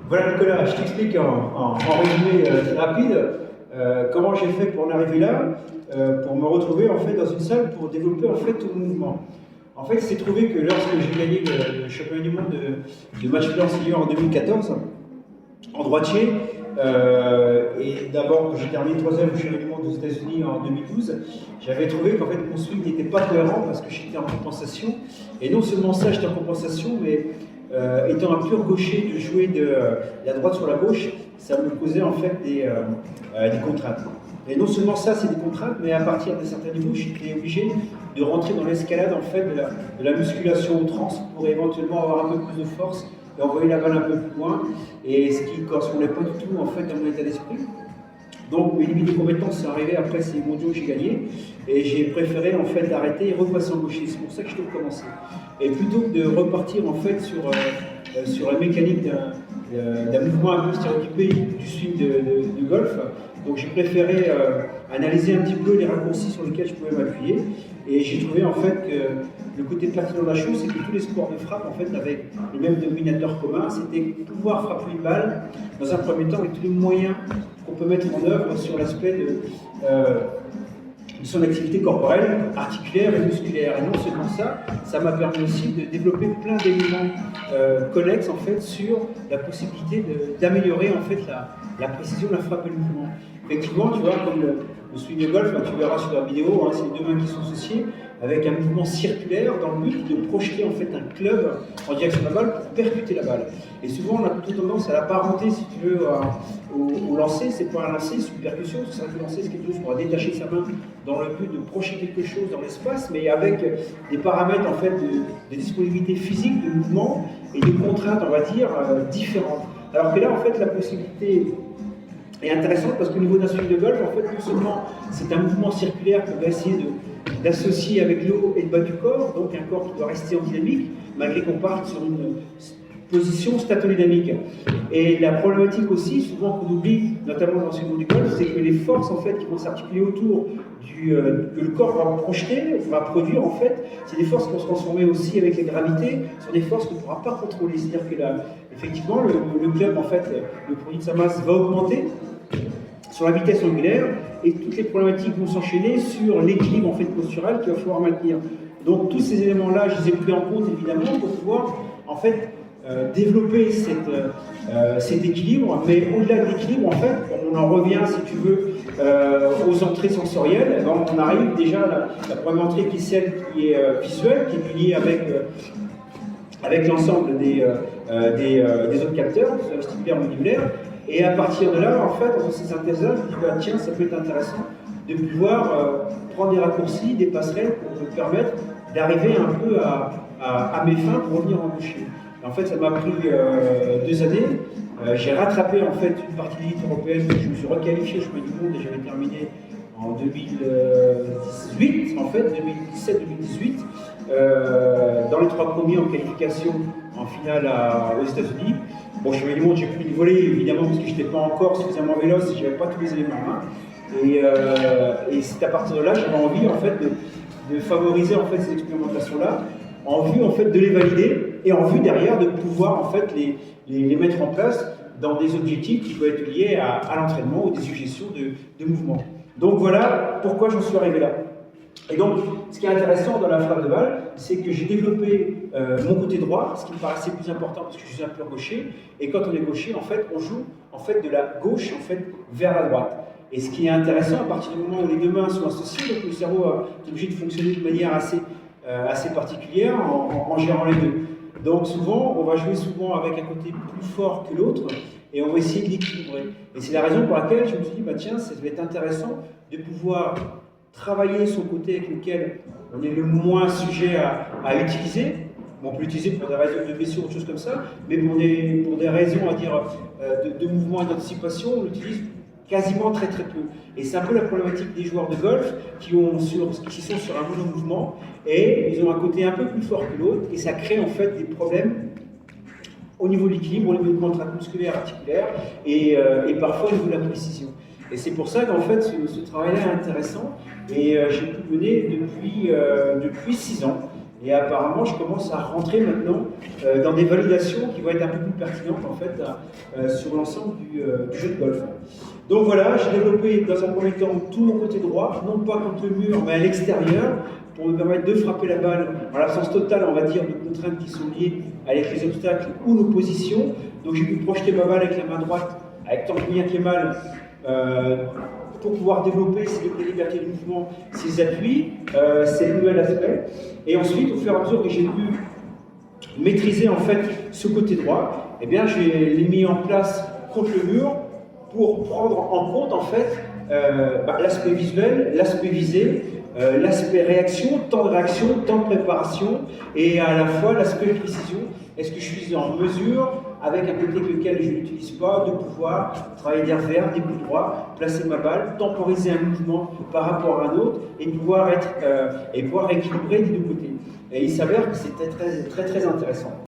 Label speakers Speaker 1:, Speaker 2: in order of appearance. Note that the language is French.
Speaker 1: Voilà Nicolas, je t'explique en résumé très rapide comment j'ai fait pour en arriver là, pour me retrouver en fait dans une salle pour développer en fait tout le mouvement. En fait, il s'est trouvé que lorsque j'ai gagné le championnat du monde de match play senior en 2014, en droitier, et d'abord j'ai terminé troisième au championnat du monde aux États-Unis en 2012, j'avais trouvé qu'en fait mon swing n'était pas cohérent parce que j'étais en compensation. Et non seulement ça, j'étais en compensation, mais étant un pur gaucher de jouer de la droite sur la gauche, ça me causait en fait des contraintes. Et non seulement ça, c'est des contraintes, mais à partir d'un certain niveau, j'étais obligé de rentrer dans l'escalade en fait de la musculation outrance pour éventuellement avoir un peu plus de force et envoyer la balle un peu plus loin, et ce qui ne correspondait pas du tout en fait à mon état d'esprit. Donc mes limites de compétences sont arrivées après ces mondiaux que j'ai gagnés, et j'ai préféré en fait arrêter et repasser en gaucher. C'est pour ça que je t'ai recommencé. Et plutôt que de repartir en fait sur la mécanique d'un mouvement un peu stéréotypé du swing de golf, donc j'ai préféré analyser un petit peu les raccourcis sur lesquels je pouvais m'appuyer, et j'ai trouvé en fait que le côté pertinent de la chose, c'est que tous les sports de frappe en fait avaient le même dominateur commun, c'était pouvoir frapper une balle dans un premier temps avec tous les moyens qu'on peut mettre en œuvre sur l'aspect de son activité corporelle, articulaire et musculaire. Et non seulement ça, ça m'a permis aussi de développer plein d'éléments connexes en fait sur la possibilité d'améliorer en fait la précision de la frappe et le mouvement. Effectivement, tu vois, comme le swing de golf, tu verras sur la vidéo, hein, c'est les deux mains qui sont associées, avec un mouvement circulaire dans le but de projeter en fait un club en direction de la balle pour percuter la balle. Et souvent, on a plutôt tendance à l'apparenter, si tu veux, au lancer. C'est pas un lancer, c'est une percussion. C'est vrai que le lancer, c'est quelque chose qu'on va détacher sa main dans le but de projeter quelque chose dans l'espace, mais avec des paramètres en fait de disponibilité physique, de mouvement et de contraintes, on va dire, différentes. Alors que là, en fait, la possibilité est intéressante parce qu'au niveau d'un swing de golf, en fait, non seulement c'est un mouvement circulaire qu'on va essayer d'associer avec l'eau et le bas du corps, donc un corps qui doit rester en dynamique, malgré qu'on parte sur une position statodynamique. Et la problématique aussi, souvent qu'on oublie, notamment dans l'enseignement du golf, c'est que les forces en fait qui vont s'articuler autour que le corps va projeter, va produire en fait, c'est des forces qui vont se transformer aussi avec les gravités, sur des forces qu'on ne pourra pas contrôler. C'est-à-dire que là, effectivement, le club, en fait, le produit de sa masse va augmenter sur la vitesse angulaire, et toutes les problématiques vont s'enchaîner sur l'équilibre en fait postural qu'il va falloir maintenir. Donc tous ces éléments-là, je les ai pris en compte évidemment pour pouvoir en fait développer cet équilibre, mais au-delà de l'équilibre, en fait, on en revient, si tu veux, aux entrées sensorielles. Donc, on arrive déjà à la première entrée qui est celle qui est visuelle, qui est liée avec l'ensemble des autres capteurs, vestibulaire, mandibulaire. Et à partir de là, en fait, dans ces synthèses-là, je me dis, bah, tiens, ça peut être intéressant de pouvoir prendre des raccourcis, des passerelles pour me permettre d'arriver un peu à mes fins pour revenir en gaucher. En fait, ça m'a pris 2 années. J'ai rattrapé en fait une partie de l'élite européenne, je me suis requalifié au championnat du monde et j'avais terminé en 2018, en fait, 2017-2018, dans les 3 premiers en qualification en finale aux États-Unis. Bon, championnat du monde, j'ai pu le voler évidemment parce que je n'étais pas encore suffisamment véloce et je n'avais pas tous les éléments en main. Et c'est à partir de là que j'avais envie en fait de favoriser en fait ces expérimentations-là, en vue en fait de les valider et en vue derrière de pouvoir en fait les mettre en place dans des objectifs qui peuvent être liés à l'entraînement ou des suggestions de mouvement. Donc voilà pourquoi j'en suis arrivé là. Et donc, ce qui est intéressant dans la frappe de balle, c'est que j'ai développé mon côté droit, ce qui me paraissait plus important parce que je suis un peu gaucher. Et quand on est gaucher, en fait, on joue en fait de la gauche en fait vers la droite. Et ce qui est intéressant, à partir du moment où les deux mains sont associées, donc le cerveau est obligé de fonctionner de manière assez particulière en gérant les deux. Donc souvent, on va jouer souvent avec un côté plus fort que l'autre et on va essayer de l'équilibrer. Et c'est la raison pour laquelle je me suis dit, bah tiens, ça va être intéressant de pouvoir travailler son côté avec lequel on est le moins sujet à utiliser. On peut l'utiliser pour des raisons de blessure ou autre chose comme ça, mais pour des raisons, à dire, de mouvement et d'anticipation, on l'utilise quasiment très très peu. Et c'est un peu la problématique des joueurs de golf qui sont sur un mono-mouvement et ils ont un côté un peu plus fort que l'autre et ça crée en fait des problèmes au niveau de l'équilibre, au niveau de contraintes musculaires, articulaires et parfois au niveau de la précision. Et c'est pour ça qu'en fait ce travail-là est intéressant et j'ai pu le mener depuis 6 ans. Et apparemment, je commence à rentrer maintenant dans des validations qui vont être un peu plus pertinentes en fait sur l'ensemble du jeu de golf. Donc voilà, j'ai développé dans un premier temps tout mon côté droit, non pas contre le mur, mais à l'extérieur, pour me permettre de frapper la balle en l'absence totale, on va dire, de contraintes qui sont liées avec les obstacles ou nos positions. Donc j'ai pu projeter ma balle avec la main droite, avec tant bien que mal, pour pouvoir développer ces libertés de mouvement, ces appuis, ces nouveaux aspects. Et ensuite, au fur et à mesure que j'ai pu maîtriser en fait ce côté droit, eh bien, je l'ai mis en place contre le mur pour prendre en compte en fait l'aspect visuel, l'aspect visé, l'aspect réaction, temps de réaction, temps de préparation et à la fois l'aspect précision. Est-ce que je suis en mesure, avec un côté lequel je n'utilise pas, de pouvoir travailler des revers, des coups droits, placer ma balle, temporiser un mouvement par rapport à un autre et pouvoir équilibrer des deux côtés. Et il s'avère que c'était très intéressant.